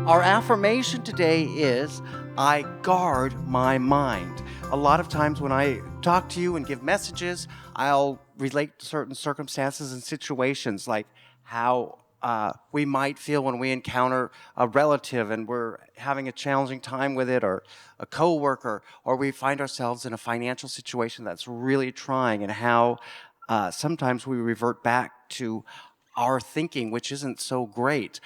Our affirmation today is, I guard my mind. A lot of times when I talk to you and give messages, I'll relate to certain circumstances and situations, like how we might feel when we encounter a relative and we're having a challenging time with it, or a coworker, or we find ourselves in a financial situation that's really trying, and how sometimes we revert back to our thinking, which isn't so great.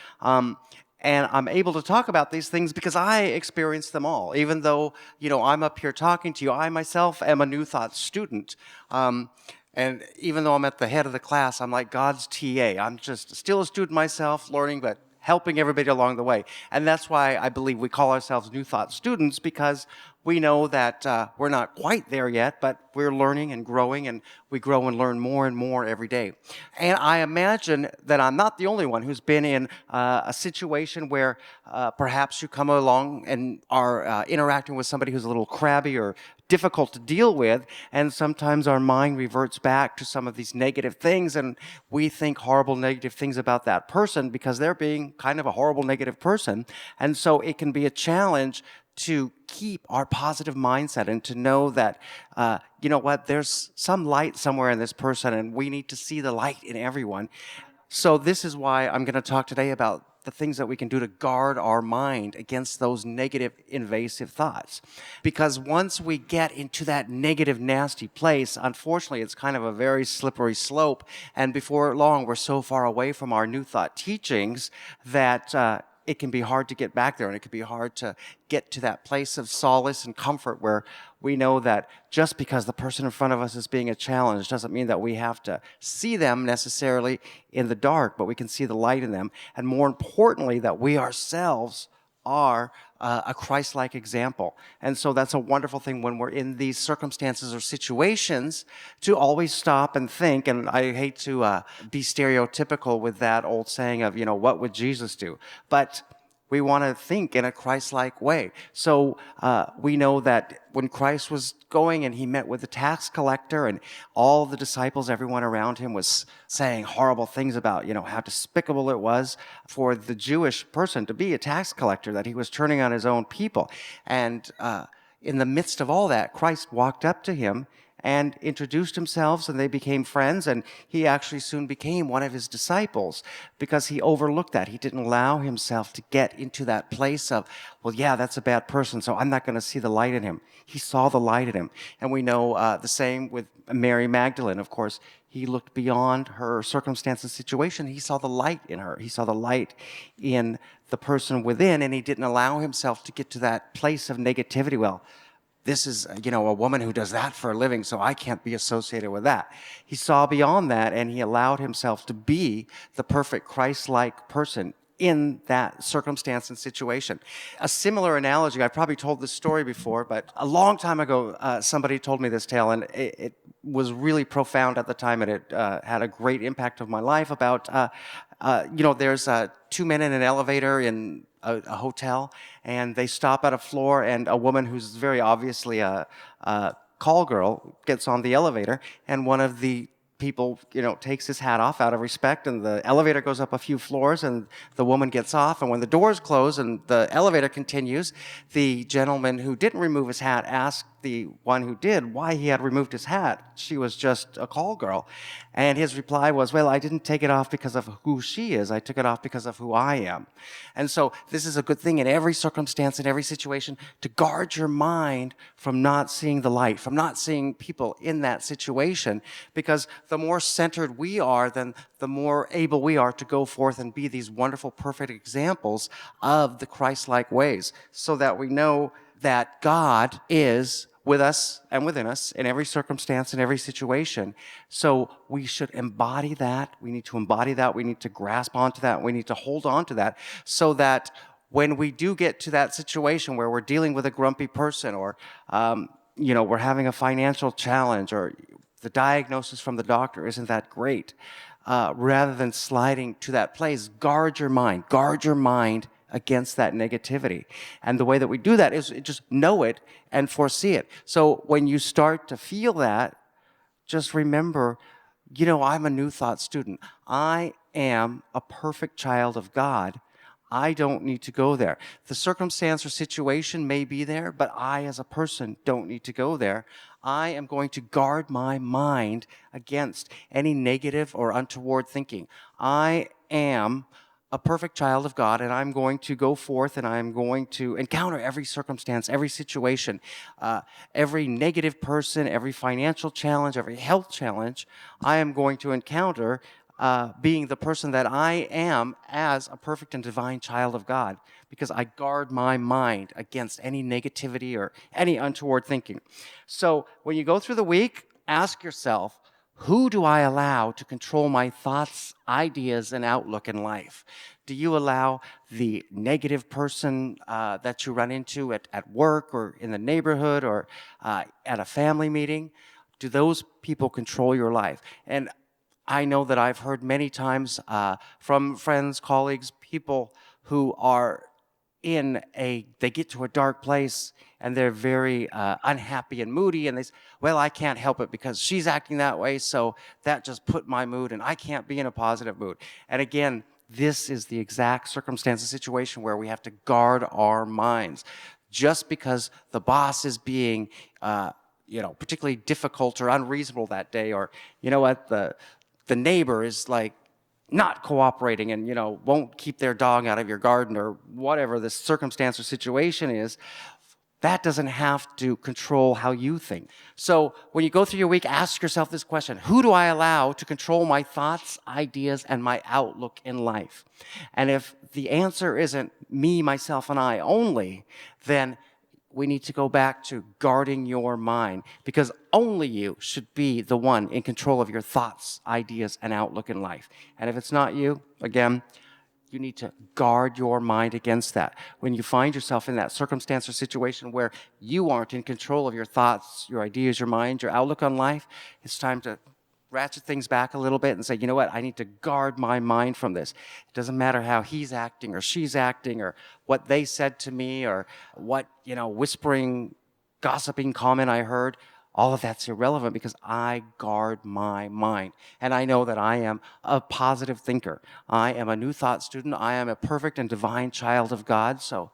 And I'm able to talk about these things because I experienced them all. Even though, I'm up here talking to you, I myself am a New Thought student. And even though I'm at the head of the class, I'm like God's TA. I'm just still a student myself, learning, but helping everybody along the way. And that's why I believe we call ourselves New Thought students, because we know that we're not quite there yet, but we're learning and growing, and we grow and learn more and more every day. And I imagine that I'm not the only one who's been in a situation where perhaps you come along and are interacting with somebody who's a little crabby or difficult to deal with, and sometimes our mind reverts back to some of these negative things, and we think horrible negative things about that person because they're being kind of a horrible negative person. And so it can be a challenge to keep our positive mindset and to know that, there's some light somewhere in this person, and we need to see the light in everyone. So this is why I'm going to talk today about the things that we can do to guard our mind against those negative, invasive thoughts. Because once we get into that negative, nasty place, unfortunately, it's kind of a very slippery slope. And before long, we're so far away from our New Thought teachings that it can be hard to get back there, and it can be hard to get to that place of solace and comfort where we know that just because the person in front of us is being a challenge doesn't mean that we have to see them necessarily in the dark, but we can see the light in them. And more importantly, that we ourselves are a Christ-like example. And so that's a wonderful thing when we're in these circumstances or situations, to always stop and think. And I hate to be stereotypical with that old saying of, what would Jesus do? But we want to think in a Christ-like way. So we know that when Christ was going and he met with the tax collector, and all the disciples, everyone around him was saying horrible things about, how despicable it was for the Jewish person to be a tax collector, that he was turning on his own people. And in the midst of all that, Christ walked up to him and introduced himself, and they became friends, and he actually soon became one of his disciples because he overlooked that. He didn't allow himself to get into that place of, well, yeah, that's a bad person, so I'm not going to see the light in him. He saw the light in him. And we know the same with Mary Magdalene. Of course, he looked beyond her circumstance and situation. He saw the light in her. He saw the light in the person within, and he didn't allow himself to get to that place of negativity. Well, this is, a woman who does that for a living, so I can't be associated with that. He saw beyond that, and he allowed himself to be the perfect Christ-like person in that circumstance and situation. A similar analogy, I've probably told this story before, but a long time ago, somebody told me this tale, and it was really profound at the time, and it had a great impact on my life about, there's two men in an elevator in a hotel, and they stop at a floor, and a woman who's very obviously a call girl gets on the elevator, and one of the people, takes his hat off out of respect, and the elevator goes up a few floors, and the woman gets off, and when the doors close and the elevator continues, the gentleman who didn't remove his hat asked the one who did why he had removed his hat. She was just a call girl. And his reply was, well, I didn't take it off because of who she is. I took it off because of who I am. And so this is a good thing in every circumstance, in every situation, to guard your mind from not seeing the light, from not seeing people in that situation, because the more centered we are, then the more able we are to go forth and be these wonderful, perfect examples of the Christ-like ways, so that we know that God is with us and within us in every circumstance, in every situation. So we should embody that. We need to embody that. We need to grasp onto that. We need to hold on to that, so that when we do get to that situation where we're dealing with a grumpy person, or, we're having a financial challenge, or the diagnosis from the doctor isn't that great, rather than sliding to that place, guard your mind against that negativity. And the way that we do that is just know it and foresee it. So when you start to feel that, just remember, I'm a New Thought student. I am a perfect child of God. I don't need to go there. The circumstance or situation may be there, but I as a person don't need to go there. I am going to guard my mind against any negative or untoward thinking. I am a perfect child of God, and I'm going to go forth and I'm going to encounter every circumstance, every situation, every negative person, every financial challenge, every health challenge. I am going to encounter being the person that I am as a perfect and divine child of God, because I guard my mind against any negativity or any untoward thinking. So when you go through the week, ask yourself, who do I allow to control my thoughts, ideas, and outlook in life? Do you allow the negative person that you run into at work or in the neighborhood or at a family meeting? Do those people control your life? And I know that I've heard many times from friends, colleagues, people who are they get to a dark place and they're very unhappy and moody, and they say, well, I can't help it because she's acting that way, so that just put my mood, and I can't be in a positive mood. And again, this is the exact circumstance and situation where we have to guard our minds. Just because the boss is being particularly difficult or unreasonable that day, or you know what, the neighbor is like not cooperating and won't keep their dog out of your garden, or whatever the circumstance or situation is, that doesn't have to control how you think. So when you go through your week, ask yourself this question: who do I allow to control my thoughts, ideas, and my outlook in life? And if the answer isn't me, myself, and I only, then we need to go back to guarding your mind, because only you should be the one in control of your thoughts, ideas, and outlook in life. And if it's not you, again, you need to guard your mind against that. When you find yourself in that circumstance or situation where you aren't in control of your thoughts, your ideas, your mind, your outlook on life, it's time to ratchet things back a little bit and say, you know what, I need to guard my mind from this. It doesn't matter how he's acting or she's acting or what they said to me or what, whispering, gossiping comment I heard. All of that's irrelevant because I guard my mind. And I know that I am a positive thinker. I am a New Thought student. I am a perfect and divine child of God. So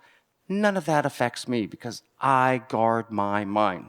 none of that affects me because I guard my mind.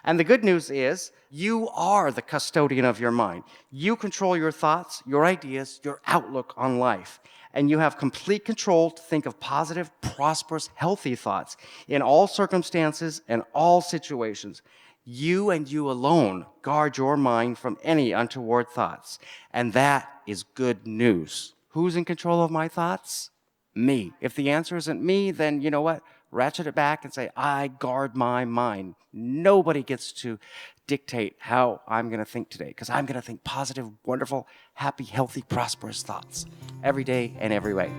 And the good news is you are the custodian of your mind. You control your thoughts, your ideas, your outlook on life. And you have complete control to think of positive, prosperous, healthy thoughts in all circumstances and all situations. You and you alone guard your mind from any untoward thoughts. And that is good news. Who's in control of my thoughts? Me. If the answer isn't me, then you know what? Ratchet it back and say, I guard my mind. Nobody gets to dictate how I'm going to think today, because I'm going to think positive, wonderful, happy, healthy, prosperous thoughts every day and every way.